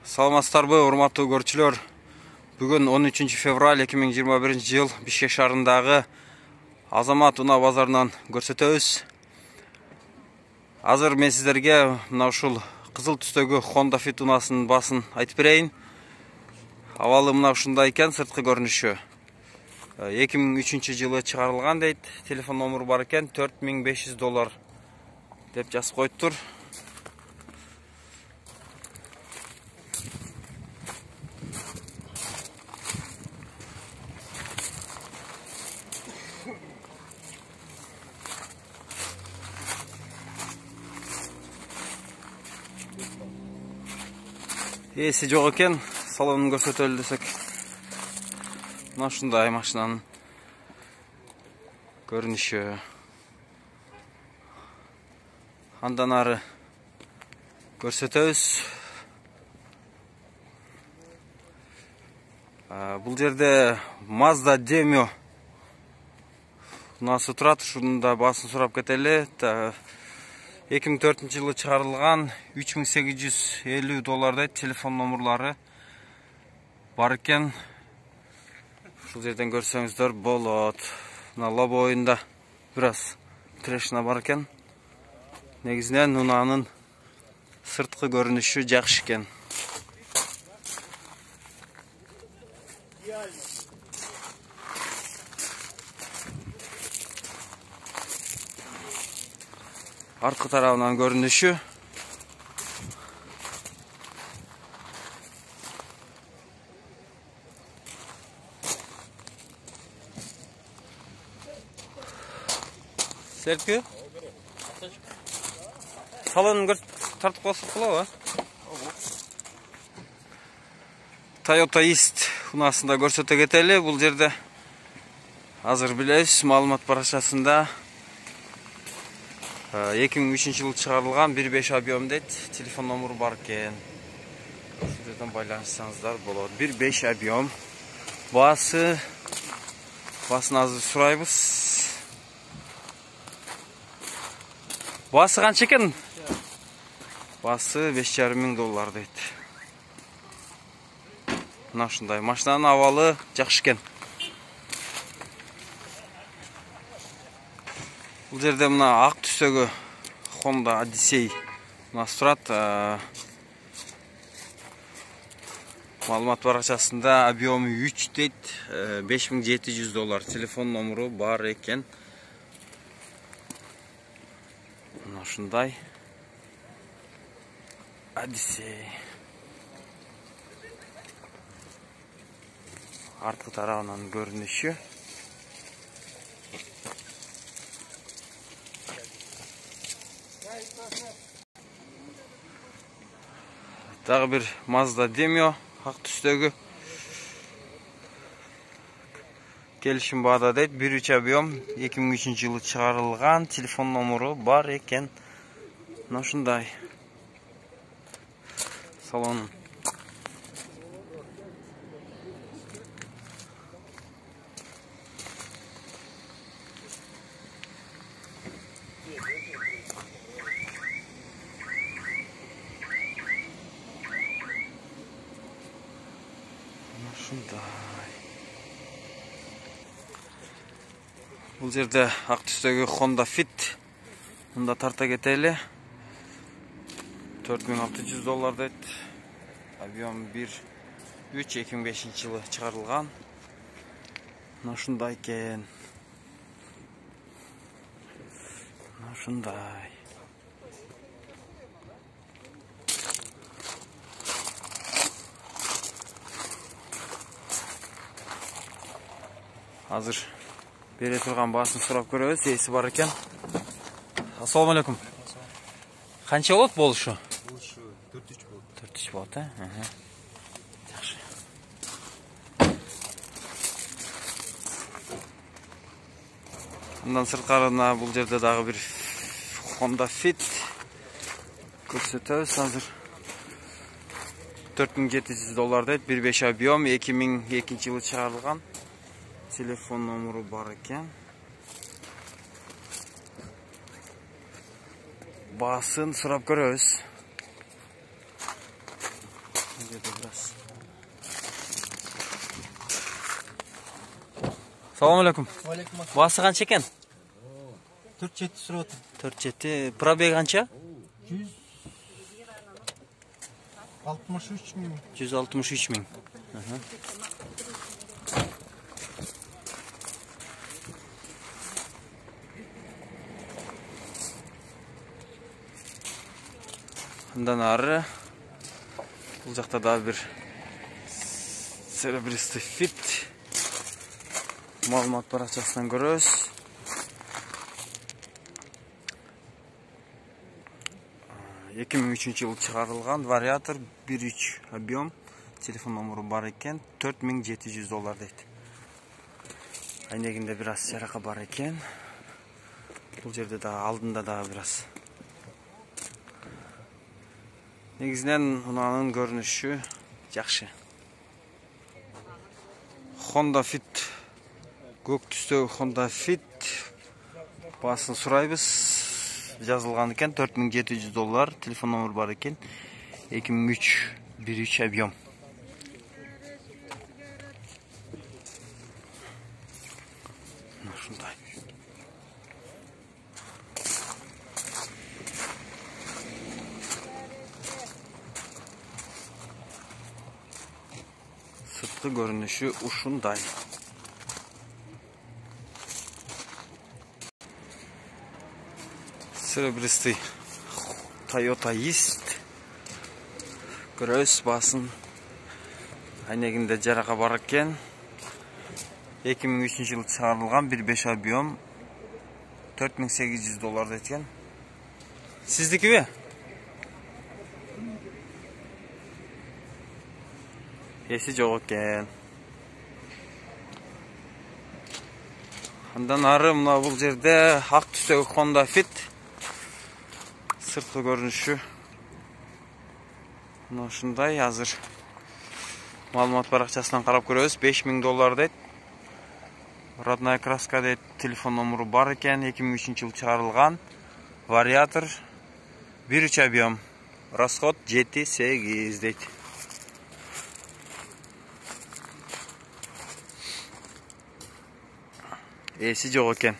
Саламатсыздарбы, урматтуу көрүүчүлөр. Бүгүн 13 февраль 2021 жыл Бишкек шаарындагы Азамат унаа базарынан көрсөтөбүз. Азыр мен сиздерге мына ушул кызыл түстөгү Honda Fit унаасынын баасын айтып берейин. Абалы мына ушундай экен, сырткы көрүнүшү. 2003 жылы чыгарылган дейт. Телефон номеру бар экен, $4500 деп жазып коюптур. Эси жок экен, салонун көрсөтөлү десек. Мына ушундай машинанын көрүнүшү. Андан ары көрсөтөбүз. Бул жерде Mazda Demio унаасы турат. Ушунун да баасын сурап кетели. 2004 жылы чыгарылган, $3850 дейт. Телефон номерлары бар экен. Ушул жерден көрсөңүздөр болот. Мына лобоюнда бир аз трешина бар экен. Негизинен унаанын сырткы көрүнүшү жакшы экен. Арткы тарабынан көрүнүшү. Серпи? Салонун тартып коюп кылабы? Toyota East унаасында көрсөтө кетели. Бул жерде азыр билебиз, маалымат баракчасында 2003 жылы чыгарылган 1.5 объем дейт. Телефон номеру бар экен. Ушул жерден байланышсаңыздар болот. 1.5 объем. Баасын азыр сурайбыз. Баасы канча экен? Баасы $5500 дейт. Мына ушундай машинанын абалы жакшы экен. Бул жерде мына ак түстөгү Honda Odyssey унаасы турат. Маалымат баракчасында объему 3 дейт, $5700. Телефон номеру бар экен. Мына ушундай Odyssey. Арткы тарабынан көрүнүшү. Дагы бир Mazda Demio ак түстөгү. Келишим баада дейт. 1.3 объем, 2003 жылы чыгарылган. Телефон номеру бар экен. Мына ушундай салон. Бул жерде ак түстөгү Honda Fit. Мында тарта кетели. $4600 дейт. Объем 1.3, 2005 жылы чыгарылган. Мына ушундай экен. Мына ушундай. Азыр бере турган баасын сурап көрөбүз. Эси бар экен. Ассаламу алейкум. Канча болот болушу? Болушу 4-3 болот. 4-3 болот, Жакшы. Мындан сырткарына бул жерде дагы бир Honda Fit көрсөтөбүз. Азыр $4700 дейт. 1.5 объем, 2002 жылы чыгарылган. Телефон номеру бар экен. Баасын сурап көрөбүз. Assalamu alaikum. Алейкум ассалам. Басы қанша екен? 4-7 сұрап отыр. 4-7. Пробег қанша? 163 мың. 163 мың. Ondan ары бұл жақта да бір серебристый fit малымат парақшасынан көрөз. $2003 жылы шығарылған вариатор 1.3 объем, телефон номері бар екен, $4700 дейді. Айнегінде біраз жарақа бар екен. Бұл жерде да алдында да біраз. Негізінен ұнаның көрініші жақшы. Honda Fit, көк түстегі Honda Fit басын сұрайбыз. Жазылған екен, $4700, телефон номер бар екен, 2003 1.3 объем. Шундай. Сыртқы көрініші ушундай. Серебристый Toyota Есть. Көрөз басын. Айнегінде жарақа бар екен. 2003 жылы шығарылған 1.5 объем, $4800 еткен. Сіздікі бе? Есі жоқ екен. Ondan ары мына бұл жерде ақ түстегі Honda Fit. Сыртқы көрініші шындай. Азыр малымат парақшасынан қарап көрөз. $5000 дейді. Родная краска дейді. Телефон номері бар екен. 2003 жыл шығарылған. Вариатор 1.3 объем. Расход 7-8 дейді. Есі жоқ екен.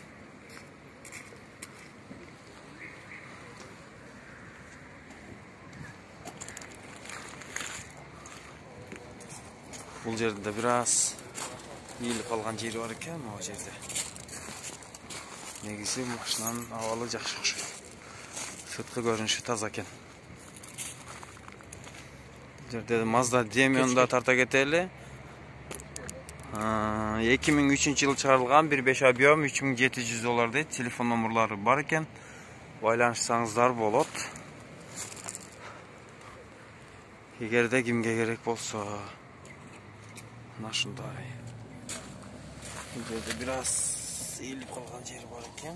Бұл жерде біраз иіліп қалған жері бар екен, о жерде. Негізі машинаның ауалы жақсы ұқсайды. Сыртқы көрініші таза екен. Бұл жерде Mazda Demion'да тарта кетелі. 2003 жылы шығарылған 1.5 объем, $3700 дейді. Телефон номерлары бар екен. Байланышсаңыздар болот. Егерде кімге керек болса. Нашындай. Бұл жерде біраз иіліп қалған жері бар екен.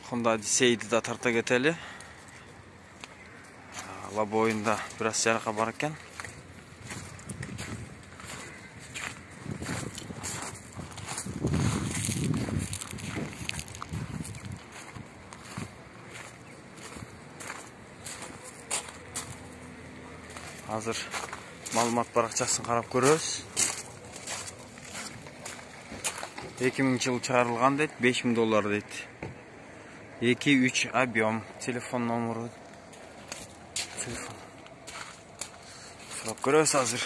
Honda Odyssey'ді да тарта кетелі. Лобойында біраз жарақа бар екен. Азыр малымат парақшасын қарап көрөз. 2000 жыл шығарылған дейді, $5000 дейді. 2-3 объем, телефон номері. Сұрап көрөз азыр.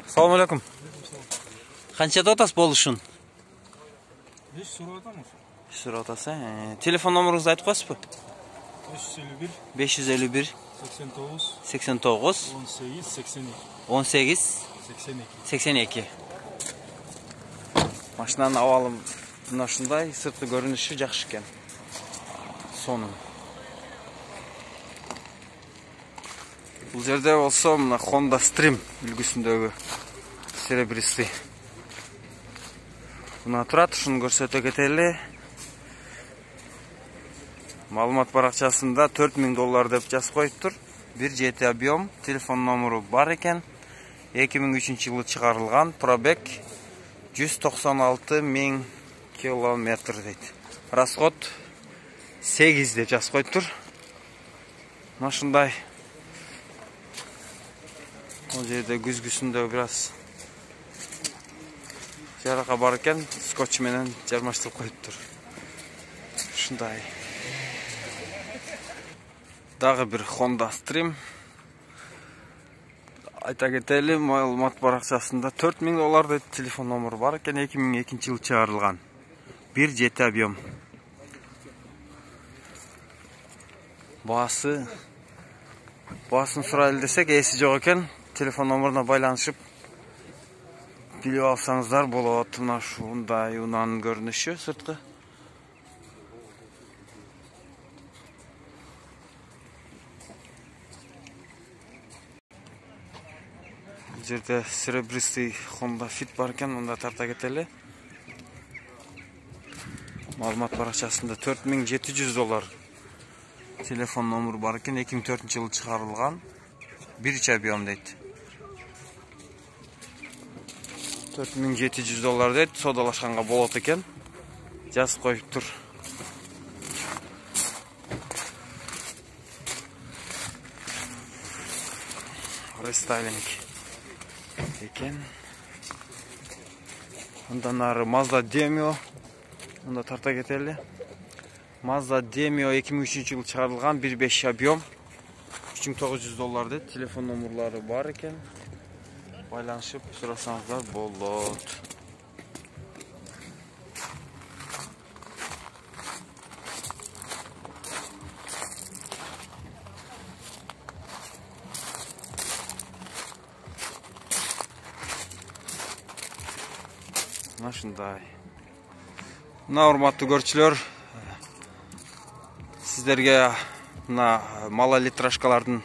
Assalamu alaikum. Қанша дотас болушун? 5 сұрап атамыз. Сұратасы. Телефон номеріңізді айтып қойсыз ба? 551 89 18 82. Машинаның авалы мына шындай, сыртқы көрініші жақсы екен. Соның. Бұл жерде болса мына Honda Stream үлгісіндегі серебристый. Мына тұрады, шыны көрсете кетелі. Малымат парақшасында $4000 деп жазып қойып тұр. 1.7 объем, телефон номері бар екен. 2003 жылы шығарылған, пробег 196.000 километр дейді. Расход 8 деп жазып қойып тұр. Машындай. Ол жерде күзгісінде біраз жарақа бар екен, скотч менен жармаштырып қойып тұр. Шындай. Дағы бір Honda Stream. Айта кетелі, маалымат парақшасында $4000 деп телефон номері бар екен, 2002 жыл шығарылған. 1.7 объем. Басын сұрайлы десек, есі жоқ екен. Телефон номеріне байланышып біліп алсаңыздар болады. Мына шуындай унаның көрініші сыртқы. Жерде серебристый Honda Fit бар екен, онда тарта кетелі. Маалымат парақшасында $4700 телефон номері бар екен, 2004 жылы шығарылған. 1.3 объем дейді. $4700 дейді, содалашқанға болады екен. Жазып қойып тұр. Рестайлинг екен. Ондан ары Mazda Demio. Онда тарта кетелі. Mazda Demio 2003 жылы шығарылған, 1.5 объем. $3900 дейді. Телефон номерлары бар екен. Байланышып сұрасаңыздар болады. Машындай. Мына урматтуу көрүүчүлөр, сиздерге мына малолитражкалардын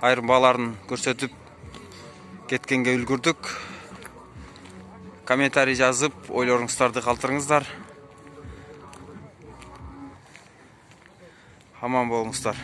айрым бааларын көрсөтүп кеткенге үлгүрдүк. Комментарий жазып, ойлоруңуздарды калтырыңыздар. Аман болуңуздар.